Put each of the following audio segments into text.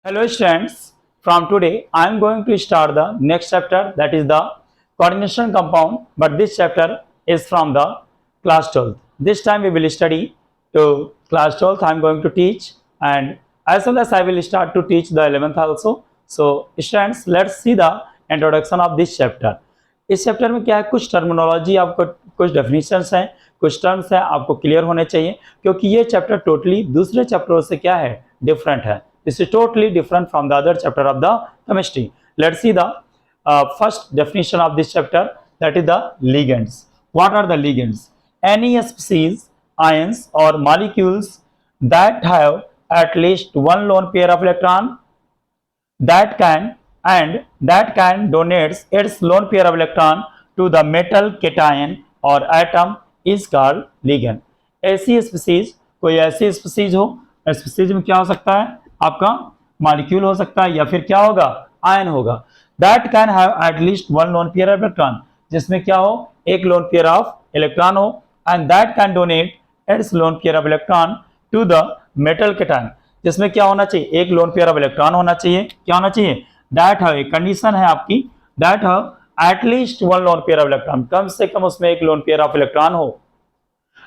Hello students, from today I am going to start the next chapter, that is the coordination compound, but this chapter is from the class 12th. This time we will study to class 12th. I am going to teach, and as well as I will start to teach the 11th also. So students, let's see the introduction of this chapter. इस chapter में क्या है, कुछ terminology आपको, कुछ definitions हैं, कुछ terms हैं, आपको क्लियर होने चाहिए, क्योंकि ये चैप्टर टोटली दूसरे चैप्टरों से क्या है, डिफरेंट है. This is totally different from the other chapter of the chemistry. Let's see the first definition of this chapter, that is the ligands. What are the ligands? Any species, ions or molecules that have at least one lone pair of electron that can donates its lone pair of electron to the metal cation or atom is called ligand. ऐसी species, कोई ऐसी species हो, species में क्या हो सकता है, आपका मॉलिक्यूल हो सकता है या फिर क्या होगा, आयन होगा. That can have at least one lone pair of electron, जिसमें क्या हो, एक लोन पेयर ऑफ इलेक्ट्रॉन हो, and that can donate its lone pair of electron to the metal cation, जिसमें क्या होना चाहिए, एक लोन पेयर ऑफ इलेक्ट्रॉन होना चाहिए. क्या होना चाहिए, दैट हैव, एक कंडीशन है आपकी, that have at least one lone pair of electron, कम से कम उसमें एक लोन पेयर ऑफ इलेक्ट्रॉन हो,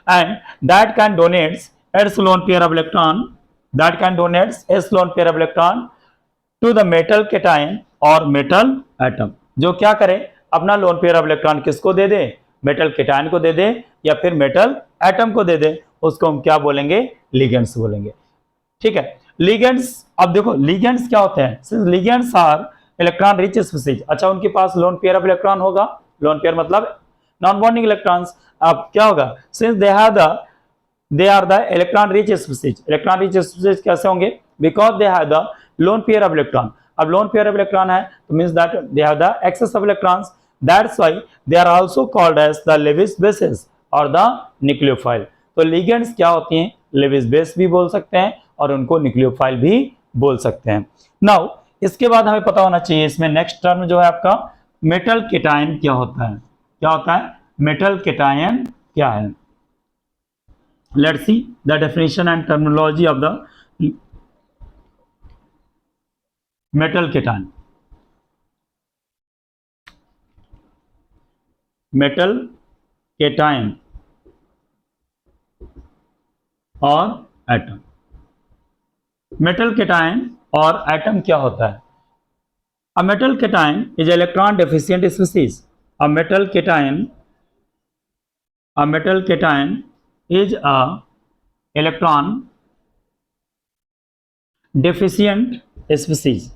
and that can donates its lone pair of electron, that can donate s lone pair of electron to the metal cation or metal atom. जो क्या करे, अपना लोन पेयर ऑफ इलेक्ट्रॉन किसको दे दे, metal cation को दे दे या फिर metal atom को दे दे, उसको हम क्या बोलेंगे, लिगेंड्स बोलेंगे. ठीक है, लिगेंड्स. अब देखो लिगेंड्स क्या होते हैं, since ligands are electron rich species. अच्छा, उनके पास लोन पेयर ऑफ इलेक्ट्रॉन होगा, लोन पेयर मतलब नॉन बॉन्डिंग इलेक्ट्रॉन्स. अब क्या होगा, since they are the electron rich species. electron rich species कैसे होंगे, because they have the lone pair of electron. अब lone pair of electron है तो means that they have the excess of electrons. That's why they are also called as the Lewis bases or the nucleophile. तो ligands क्या होती हैं, Lewis base भी बोल सकते हैं और उनको nucleophile भी बोल सकते हैं. Now इसके बाद हमें पता होना चाहिए, इसमें नेक्स्ट टर्म जो है आपका मेटल केटायन क्या होता है. क्या होता है, मेटल केटायन क्या है. Let's see the definition and terminology of the metal cation. Metal cation और एटम. मेटल केटायन और एटम क्या होता है. A metal cation is electron deficient species. A metal cation is a electron deficient species.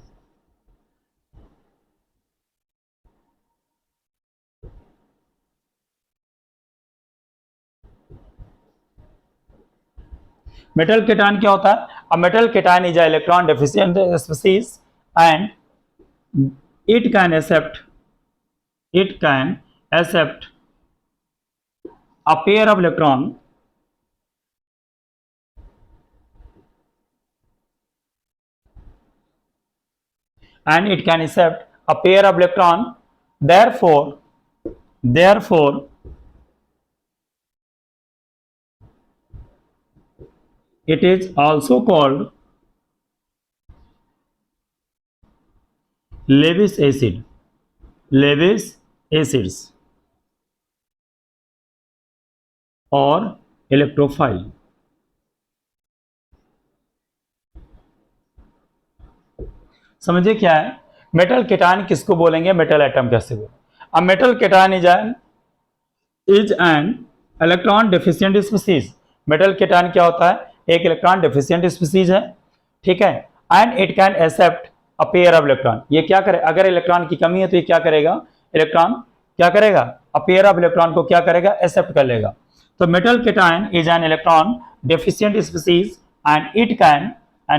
Metal cation क्या होता है, a metal cation is a electron deficient species and it can accept a pair of electron and it can accept a pair of electron, therefore it is also called Lewis acids और electrophile. समझिए क्या है, metal cation किसको बोलेंगे, metal atom कैसे बोलेंगे. अब metal cation is an electron deficient species. Metal cation क्या होता है, एक इलेक्ट्रॉन डेफिशिएंट स्पीसीज है. ठीक है, and it can accept a pair of electron. ये क्या करे, अगर इलेक्ट्रॉन की कमी है तो ये क्या करेगा, इलेक्ट्रॉन क्या करेगा, अ पेयर ऑफ इलेक्ट्रॉन को क्या करेगा, एक्सेप्ट कर लेगा. तो metal cation is an electron deficient species and it can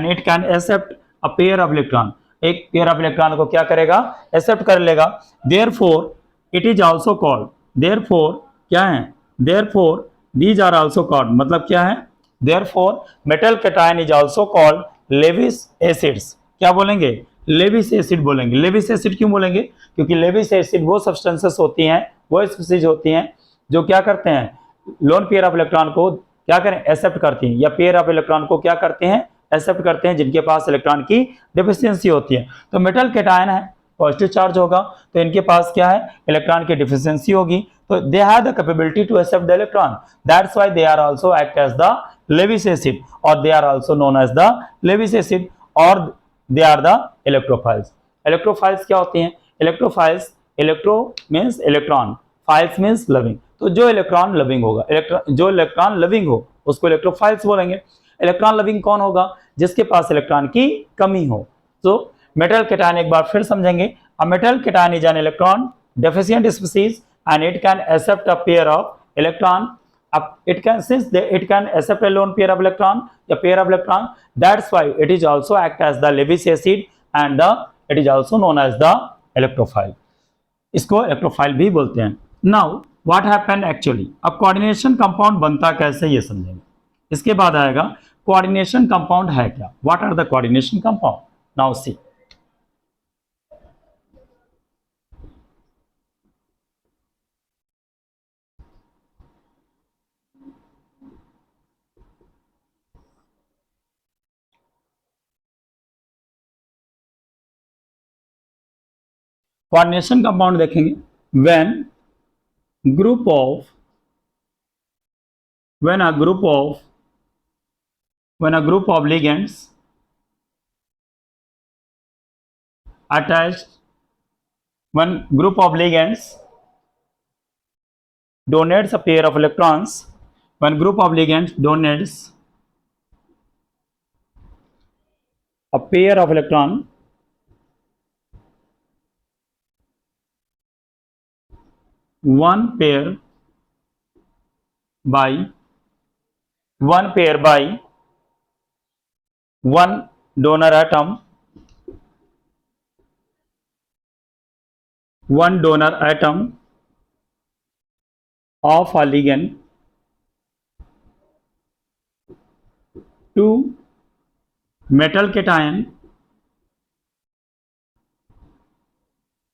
accept a pair of electron. एक पेयर ऑफ इलेक्ट्रॉन को क्या करेगा, एक्सेप्ट कर लेगा. Therefore it is also called, therefore क्या है, therefore these are also called, मतलब क्या है, therefore metal cation is also called Lewis acids. क्या बोलेंगे, लेविस एसिड बोलेंगे. लेविस एसिड क्यों बोलेंगे, क्योंकि लेविस एसिड वो सब्सटेंसेस होती हैं, वो स्पीसीज होती हैं जो क्या करते हैं, लोन पेयर ऑफ इलेक्ट्रॉन को क्या करें, एक्सेप्ट करती हैं, या पेयर ऑफ इलेक्ट्रॉन को क्या करते हैं, एक्सेप्ट करते हैं जिनके पास इलेक्ट्रॉन की डिफिशियंसी होती है। तो मेटल कैटायन है, पॉजिटिव चार्ज होगा, तो इनके पास क्या है, इलेक्ट्रॉन की डिफिशियंसी होगी, तो they have the capability to accept the electron, that's why they are also act as the Lewis acid, और they are also known as the Lewis acid, और they are the electrophiles. Electrophiles क्या होती हैं? Electrophiles, electro means electron, philes means loving, तो जो electron loving होगा, जो electron loving हो उसको इलेक्ट्रोफाइल्स बोलेंगे। इलेक्ट्रॉन लविंग कौन होगा? जिसके पास इलेक्ट्रॉन की कमी हो। तो मेटल कैटायन एक बार फिर समझेंगे। A metal cation is an electron deficient species and it can accept a pair of electron. It can accept a lone pair of electron, a pair of electron, that's why it is also act as the Lewis acid and it is also known as the electrophile, इसको electrophile भी बोलते हैं। Now what happen actually, अब coordination compound बनता कैसे ये समझेंगे। इसके बाद आएगा कोऑर्डिनेशन कंपाउंड है क्या, what are the coordination compound. Now see, coordination compound देखेंगे, when group of when a group of ligands attached, when group of ligands donates a pair of electrons, when group of ligands donates a pair of electron, one pair by one donor atom, of a ligand to metal cation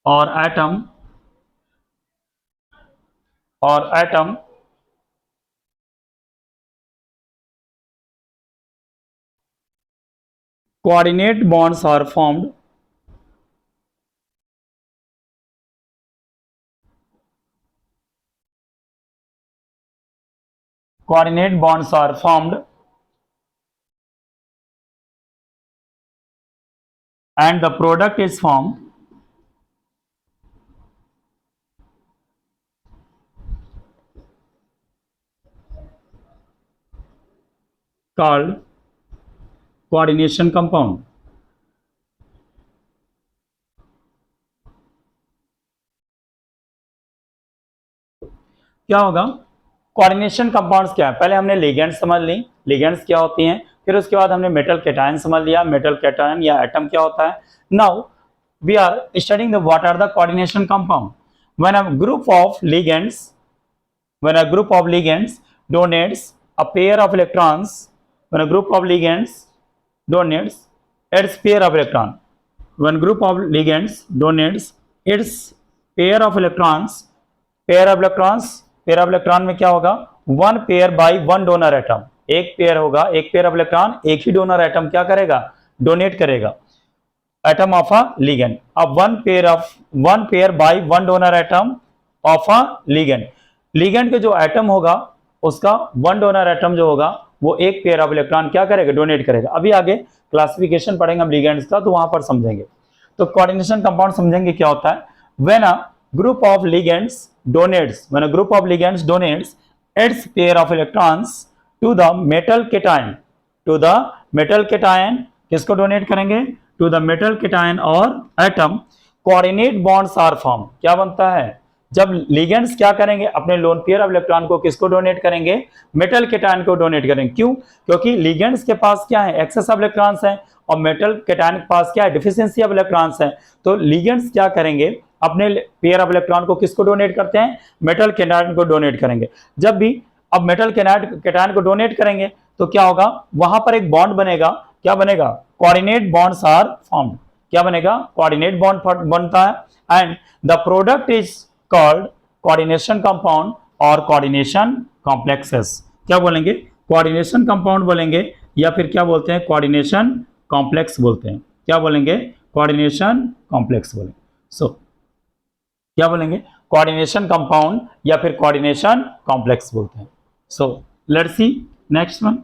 or atom coordinate bonds are formed and the product is formed called coordination compound। क्या होगा, coordination compounds क्या है, पहले हमने ligands समझ ली, ligands क्या होती हैं, फिर उसके बाद हमने मेटल कैटायन समझ लिया, मेटल कैटायन या एटम क्या होता है। Now we are studying the what are the coordination compound. When a group of ligands donates a pair of electrons, when a group of ligands donates its pair of electron, when group of ligands donates its pair of electrons, pair of electron में क्या होगा, one pair by one donor atom, एक pair होगा, एक pair of electron एक ही donor atom क्या करेगा, donate करेगा, एटम ऑफ अ लिगेंड। अब one pair by one donor atom of a ligand, ligand के जो एटम होगा उसका वन डोनर एटम जो होगा वो एक पेयर ऑफ इलेक्ट्रॉन क्या करेगा, डोनेट करेगा। अभी आगे क्लासिफिकेशन पढ़ेंगे हम लिगेंड्स का, तो वहां पर समझेंगे। तो कोऑर्डिनेशन कंपाउंड समझेंगे क्या होता है। When a group of ligands donates its pair of electrons to the metal cation, किसको डोनेट करेंगे, to the metal cation और atom, coordinate bonds are formed। क्या बनता है, जब लिगेंड्स क्या करेंगे, अपने लोन पेयर ऑफ इलेक्ट्रॉन को किसको डोनेट करेंगे, मेटल कैटायन को डोनेट करेंगे। क्यों, क्योंकि लिगेंड्स के पास क्या है, एक्सेस ऑफ इलेक्ट्रॉन्स है, और मेटल कैटायन के पास क्या है, डिफिशियंसी ऑफ इलेक्ट्रॉन्स है। तो लिगेंड्स क्या करेंगे, अपने पेयर ऑफ इलेक्ट्रॉन को किसको डोनेट करते हैं, मेटल कैटायन को डोनेट करेंगे। जब भी अब मेटल कैटायन को डोनेट करेंगे तो क्या होगा, वहां पर एक बॉन्ड बनेगा, क्या बनेगा, कोऑर्डिनेट बॉन्ड्स आर फॉर्म्ड। क्या बनेगा, कोऑर्डिनेट बॉन्ड बनता है, and the product is called coordination compound और कोऑर्डिनेशन कॉम्प्लेक्सेस। क्या बोलेंगे, कोऑर्डिनेशन कंपाउंड बोलेंगे या फिर क्या बोलते हैं, कोऑर्डिनेशन कॉम्प्लेक्स बोलते हैं। क्या बोलेंगे, कोऑर्डिनेशन कॉम्प्लेक्स बोलेंगे। सो क्या बोलेंगे, कोऑर्डिनेशन कंपाउंड या फिर कोऑर्डिनेशन कॉम्प्लेक्स बोलते हैं। So let's see next one.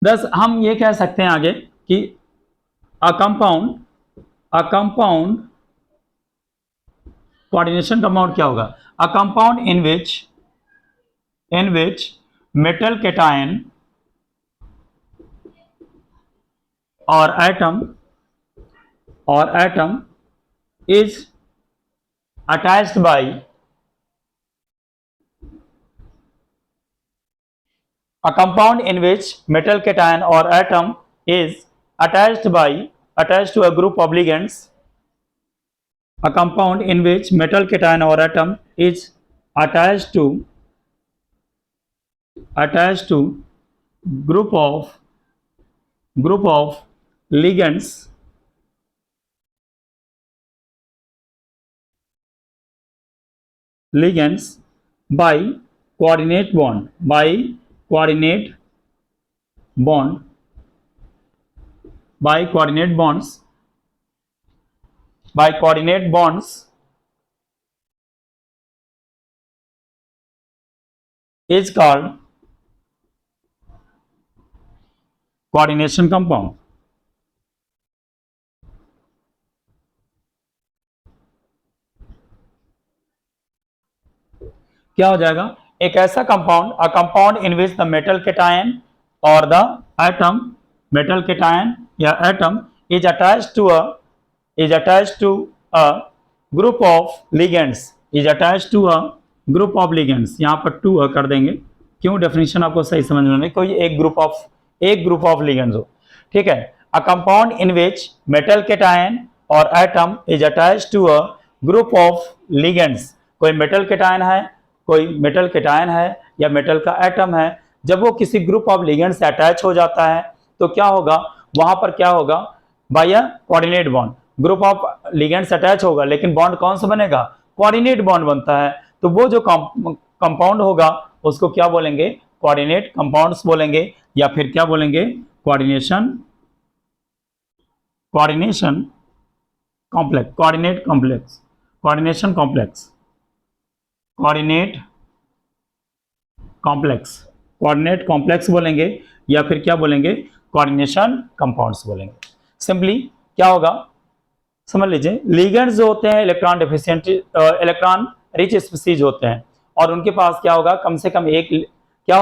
बस हम ये कह सकते हैं आगे कि अ कंपाउंड कोऑर्डिनेशन कंपाउंड क्या होगा, अ compound in which metal cation और atom is attached by a compound in which metal cation or atom is attached to a group of ligands. A compound in which metal cation or atom is attached to group of ligands by coordinate bond by coordinate bonds is called coordination compound. क्या हो जाएगा, एक ऐसा compound, a compound in which the metal cation और the atom, metal cation या atom is attached to a group of ligands, is attached to a group of ligands. यहाँ पर to कर देंगे, क्यों, डेफिनेशन आपको सही समझ में नहीं, कोई एक ग्रुप ऑफ लिगेंड्स हो, ठीक है। A compound in which metal cation और atom is attached to a group of ligands, कोई मेटल कैटायन है, कोई मेटल कैटायन है या मेटल का एटम है, जब वो किसी ग्रुप ऑफ लिगेंड से अटैच हो जाता है तो क्या होगा, वहां पर क्या होगा, by a coordinate bond, group of ligand से अटैच होगा, लेकिन बॉन्ड कौन सा बनेगा, कोऑर्डिनेट बॉन्ड बनता है। तो वो जो कंपाउंड होगा उसको क्या बोलेंगे, कोऑर्डिनेट कंपाउंड्स बोलेंगे, या फिर क्या बोलेंगे, कोऑर्डिनेशन कॉम्प्लेक्स, कोऑर्डिनेशन कॉम्प्लेक्स बोलेंगे, या फिर क्या बोलेंगे, कोऑर्डिनेशन कंपाउंड्स बोलेंगे। सिंपली क्या होगा, समझ लीजिए, लिगेंड्स जो होते हैं electron deficient, electron rich species होते हैं, और उनके पास क्या होगा, कम से कम एक क्या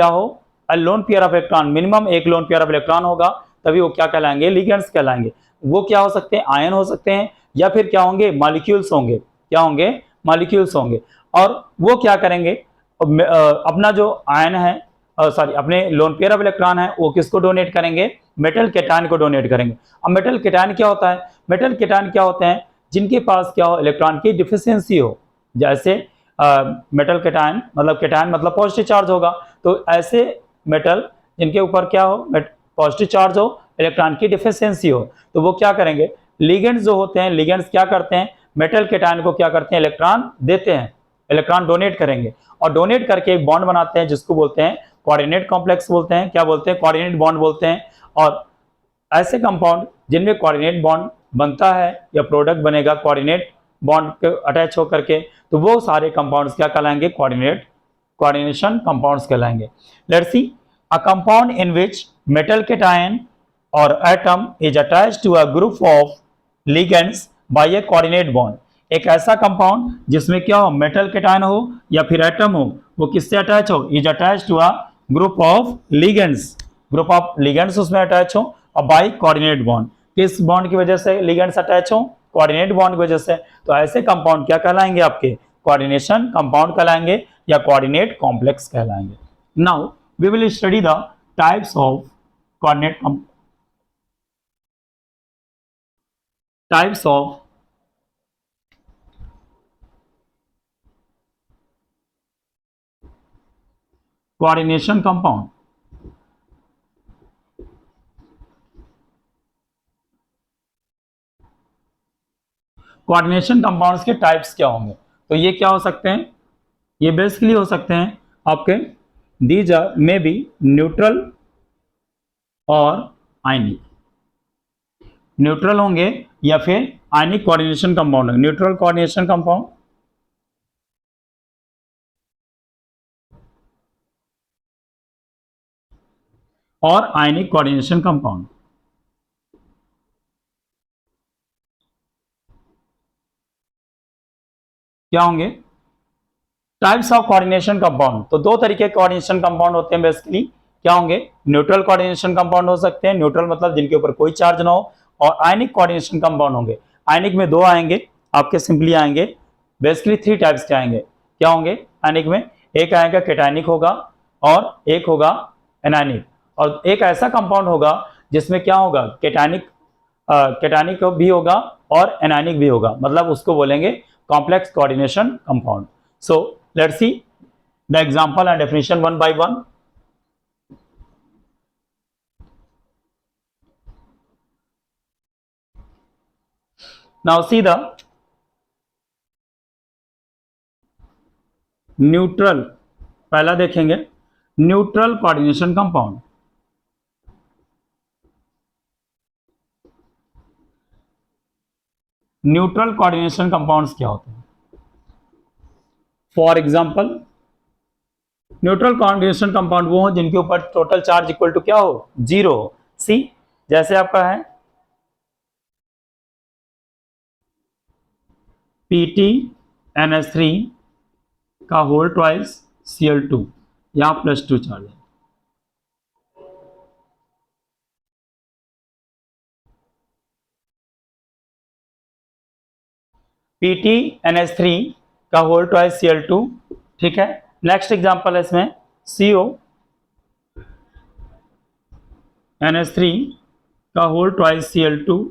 हो a lone pair of electron, minimum एक लोन पेयर ऑफ इलेक्ट्रॉन होगा, तभी वो क्या कहलाएंगे, लिगेंड्स कहलाएंगे। वो क्या हो सकते हैं, आयन हो सकते हैं, या फिर क्या होंगे, मॉलिक्यूल्स होंगे, क्या होंगे, मॉलिक्यूल्स होंगे। और वो क्या करेंगे, अपना जो आयन है, सॉरी, अपने लोन पेयर ऑफ इलेक्ट्रॉन है, वो किसको डोनेट करेंगे, मेटल कैटायन को डोनेट करेंगे। अब मेटल कैटायन क्या होता है, मेटल कैटायन क्या होते हैं, जिनके पास क्या हो, इलेक्ट्रॉन की डिफिशियंसी हो, जैसे मेटल कैटायन मतलब पॉजिटिव चार्ज होगा, तो ऐसे मेटल जिनके ऊपर क्या हो, पॉजिटिव चार्ज हो, इलेक्ट्रॉन की डिफिशियंसी हो, तो वो क्या करेंगे, लिगेंड्स जो होते हैं, लिगेंड्स क्या करते हैं, मेटल कैटायन को क्या करते हैं, इलेक्ट्रॉन देते हैं, इलेक्ट्रॉन डोनेट करेंगे, और डोनेट करके एक बॉन्ड बनाते हैं जिसको बोलते हैं कोऑर्डिनेट कॉम्प्लेक्स बोलते हैं, क्या बोलते हैं, कोऑर्डिनेट बॉन्ड बोलते हैं। और ऐसे कंपाउंड जिनमें कोऑर्डिनेट बॉन्ड बनता है या प्रोडक्ट बनेगा कोऑर्डिनेट बॉन्ड के अटैच होकर के, तो वो सारे कंपाउंड्स क्या कहलाएंगे, कोऑर्डिनेशन कंपाउंड्स कहलाएंगे। Let's see, a compound in which metal cation और atom is attached to a group of ligands by a coordinate bond, एक ऐसा कंपाउंड जिसमें क्या हो, मेटल कैटायन हो या फिर एटम हो, वो किससे अटैच हो, is attached to a group of ligands उसमें अटैच हो, और बाय कोऑर्डिनेट बॉन्ड, किस बॉन्ड की वजह से लिगेंड्स अटैच हो, कोऑर्डिनेट बॉन्ड की वजह से। तो ऐसे कंपाउंड क्या कहलाएंगे, आपके कोऑर्डिनेशन कंपाउंड कहलाएंगे या कोऑर्डिनेट कॉम्प्लेक्स कहलाएंगे। Now we will study the types of coordinate types of coordination compound. Coordination compounds के टाइप्स क्या होंगे। तो ये क्या हो सकते हैं, ये बेसिकली हो सकते हैं आपके, these are may be neutral और आयनिक, न्यूट्रल होंगे या फिर आयनिक कोऑर्डिनेशन कंपाउंड होंगे। न्यूट्रल कोऑर्डिनेशन कंपाउंड और आयनिक कोऑर्डिनेशन कंपाउंड क्या होंगे, टाइप्स ऑफ कोऑर्डिनेशन कंपाउंड। तो दो तरीके के कोऑर्डिनेशन कंपाउंड होते हैं बेसिकली, क्या होंगे, न्यूट्रल कोऑर्डिनेशन कंपाउंड हो सकते हैं, न्यूट्रल मतलब जिनके ऊपर कोई चार्ज ना हो, और आयनिक कोऑर्डिनेशन कंपाउंड होंगे। आयनिक में दो आएंगे आपके, सिंपली आएंगे, बेसिकली थ्री टाइप्स के आएंगे। क्या होंगे आयनिक में, एक आएगा केटायनिक होगा, और एक होगा एनायनिक, और एक ऐसा कंपाउंड होगा जिसमें क्या होगा, केटायनिक भी होगा और एनायनिक भी होगा, मतलब उसको बोलेंगे complex coordination compound. So let's see the example and definition one by one. Now see the neutral, पहला देखेंगे neutral coordination compound. Neutral coordination compounds क्या होते हैं, for example neutral coordination compound वो हो जिनके ऊपर टोटल चार्ज इक्वल टू क्या हो, जीरो हो। सी जैसे आपका है PtNH3 का होल ट्वाइस Cl2, यहां +2 चार्ज है। PtNH3 का होल ट्वाइस Cl2, ठीक है। नेक्स्ट एग्जांपल है इसमें CONH3 का whole twice Cl2,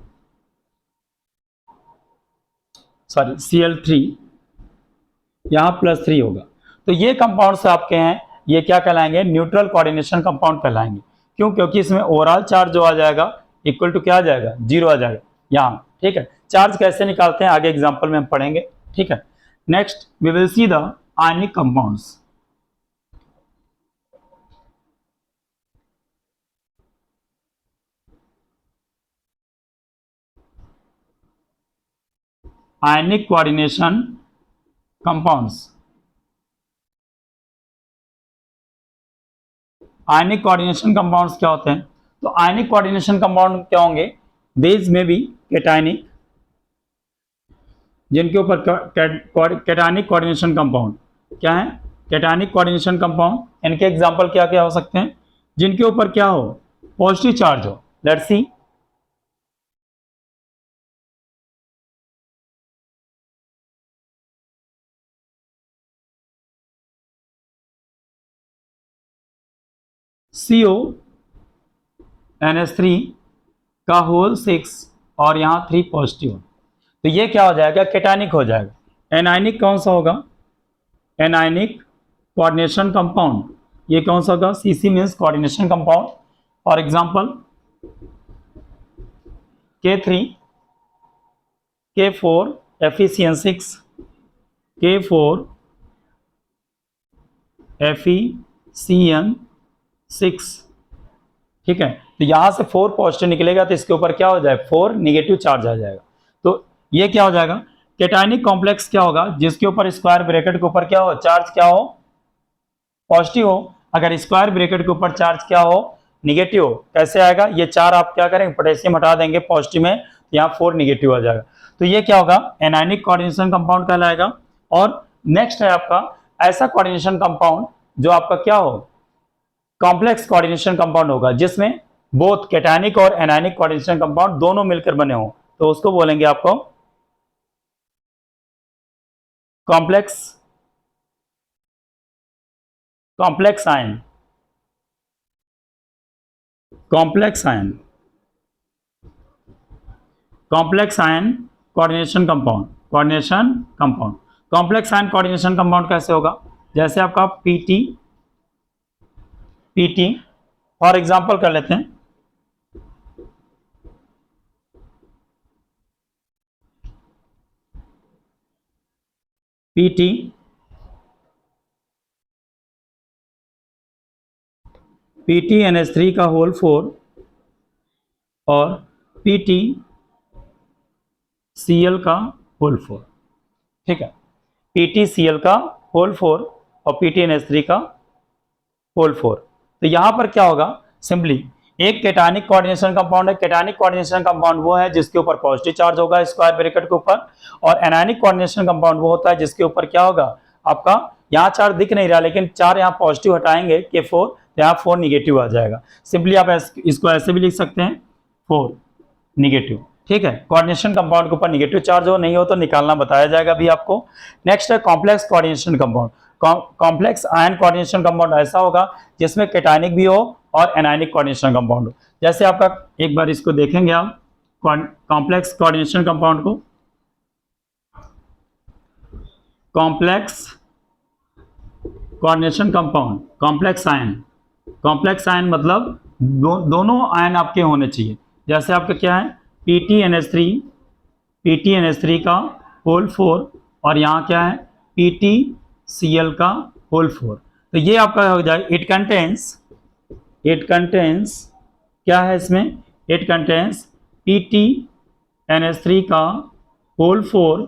sorry Cl3, यहां +3 होगा। तो ये कंपाउंड्स आपके हैं, ये क्या कहलाएंगे, न्यूट्रल कोऑर्डिनेशन कंपाउंड कहलाएंगे। क्यों, क्योंकि इसमें ओवरऑल चार्ज जो आ जाएगा इक्वल टू क्या आ जाएगा, जीरो आ जाएगा यहां, ठीक है। चार्ज कैसे निकालते हैं आगे एग्जांपल में हम पढ़ेंगे, ठीक है। Next we will see the ionic compounds. Ionic coordination compounds, ionic coordination compounds क्या होते हैं, तो आयनिक कोऑर्डिनेशन कंपाउंड क्या होंगे, दीज में बी केटायनिक, जिनके ऊपर कैटायनिक कोऑर्डिनेशन कंपाउंड क्या है, कैटायनिक कोऑर्डिनेशन कंपाउंड, इनके एग्जांपल क्या क्या हो सकते हैं, जिनके ऊपर क्या हो, पॉजिटिव चार्ज हो। लेट्स सी CONH3 का होल 6 और यहां 3 पॉजिटिव, तो ये क्या हो जाएगा, कैटायनिक हो जाएगा। एनायनिक कौन सा होगा, एनायनिक कोऑर्डिनेशन कंपाउंड, ये कौन सा होगा, CC means coordination compound. For example K3 K4 FeCN6 K4 FeCN6, ठीक है। तो यहां से 4 पॉजिटिव निकलेगा तो इसके ऊपर क्या हो जाए, 4 निगेटिव चार्ज आ जाएगा। तो ये क्या हो जाएगा, कैटायनिक कॉम्प्लेक्स क्या होगा, जिसके ऊपर स्क्वायर ब्रैकेट के ऊपर क्या हो, चार्ज क्या हो, पॉजिटिव हो। अगर स्क्वायर ब्रैकेट के ऊपर चार्ज क्या हो, निगेटिव हो, कैसे आएगा, ये 4 आप क्या करेंगे, पोटेशियम हटा देंगे पॉजिटिव में, यहाँ 4 निगेटिव आ जाएगा। तो ये क्या होगा, एनायनिक कोऑर्डिनेशन कंपाउंड कहलाएगा। और नेक्स्ट है आपका ऐसा कोऑर्डिनेशन कंपाउंड जो आपका क्या हो, कॉम्प्लेक्स कोऑर्डिनेशन कंपाउंड होगा, जिसमें बोथ कैटायनिक और एनायनिक कोऑर्डिनेशन कंपाउंड दोनों मिलकर बने हो, तो उसको बोलेंगे आपको complex, complex ion, complex ion, complex ion coordination compound, coordination compound. Complex ion coordination compound कैसे होगा, जैसे आपका पीटी फॉर एग्जांपल कर लेते हैं, PT NH3 का होल 4 और PTCl का होल 4, ठीक है, PTCl का होल 4 और PTNH3 का होल 4। तो यहां पर क्या होगा, सिंपली एक कैटायनिक कोऑर्डिनेशन कंपाउंड है। कैटायनिक कोऑर्डिनेशन कंपाउंड वो है जिसके ऊपर पॉजिटिव चार्ज होगा स्क्वायर ब्रैकेट के ऊपर, और एनायनिक कोऑर्डिनेशन कंपाउंड वो होता है जिसके ऊपर क्या होगा, आपका यहाँ चार्ज दिख नहीं रहा लेकिन 4 यहाँ पॉजिटिव हटाएंगे K4 तो यहाँ 4 निगेटिव आ जाएगा। सिंपली आप इसको ऐसे भी लिख सकते हैं 4 निगेटिव, ठीक है। कोऑर्डिनेशन कंपाउंड के ऊपर निगेटिव चार्ज हो नहीं हो तो निकालना बताया जाएगा अभी आपको। नेक्स्ट है complex coordination compound. Complex ion coordination compound ऐसा होगा जिसमें कैटायनिक भी हो और एनायनिक कोऑर्डिनेशन कंपाउंड हो। जैसे आपका एक बार इसको देखेंगे आप कॉम्प्लेक्स कोऑर्डिनेशन कंपाउंड को, complex coordination compound, complex ion मतलब दोनों आयन आपके होने चाहिए। जैसे आपका क्या है PTNH3 का होल 4 और यहाँ क्या है PTCl का होल 4। तो ये आपका हो जाए इट कंटेन्स क्या है इसमें, इट कंटेन्स PTNH3 का होल 4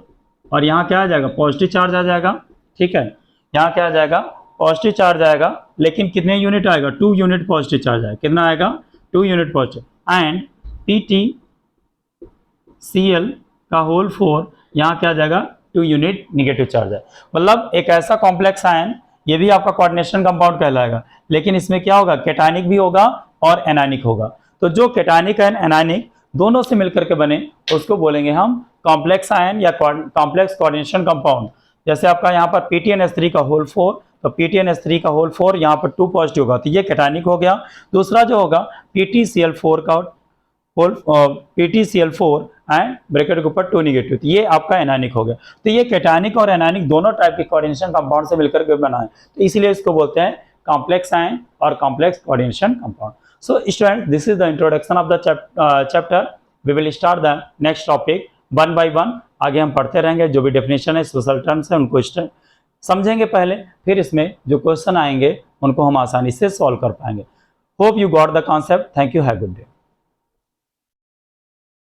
और यहाँ क्या आ जाएगा पॉजिटिव चार्ज आ जाएगा, ठीक है। यहाँ क्या आ जाएगा पॉजिटिव चार्ज आएगा, लेकिन कितने यूनिट आएगा 2 यूनिट पॉजिटिव चार्ज आएगा। कितना आएगा 2 यूनिट पॉजिटिव। एंड PTCl का होल 4 यहाँ क्या आ जाएगा 2 यूनिट निगेटिव चार्ज है। मतलब एक ऐसा कॉम्प्लेक्स आयन, ये भी आपका कोऑर्डिनेशन कंपाउंड कहलाएगा, लेकिन इसमें क्या होगा कैटायनिक भी होगा और एनायनिक होगा। तो जो कैटायनिक एंड एनायनिक दोनों से मिलकर के बने उसको बोलेंगे हम कॉम्प्लेक्स आयन या कॉम्प्लेक्स कोऑर्डिनेशन कंपाउंड। जैसे आपका यहाँ पर PTNH3 का होल 4, तो PTNH3 का होल 4 यहाँ पर 2 पॉजिटिव होगा तो ये कैटायनिक हो गया। दूसरा जो होगा PTCl4 का होल PTCl4 एंड ब्रैकेट के ऊपर 2 निगेटिव, तो ये आपका एनायनिक हो गया। तो ये कैटायनिक और एनायनिक दोनों टाइप के कोऑर्डिनेशन कंपाउंड से मिलकर के बना है, तो इसीलिए इसको बोलते हैं कॉम्प्लेक्स आयन और complex coordination compound. So student, this is the introduction of the chapter. We will start the next topic 1 by 1। आगे हम पढ़ते रहेंगे, जो भी डेफिनेशन है स्पेशल टर्म्स है उनको समझेंगे पहले, फिर इसमें जो क्वेश्चन आएंगे उनको हम आसानी से सॉल्व कर पाएंगे। Hope you got the concept. Thank you, have a good day.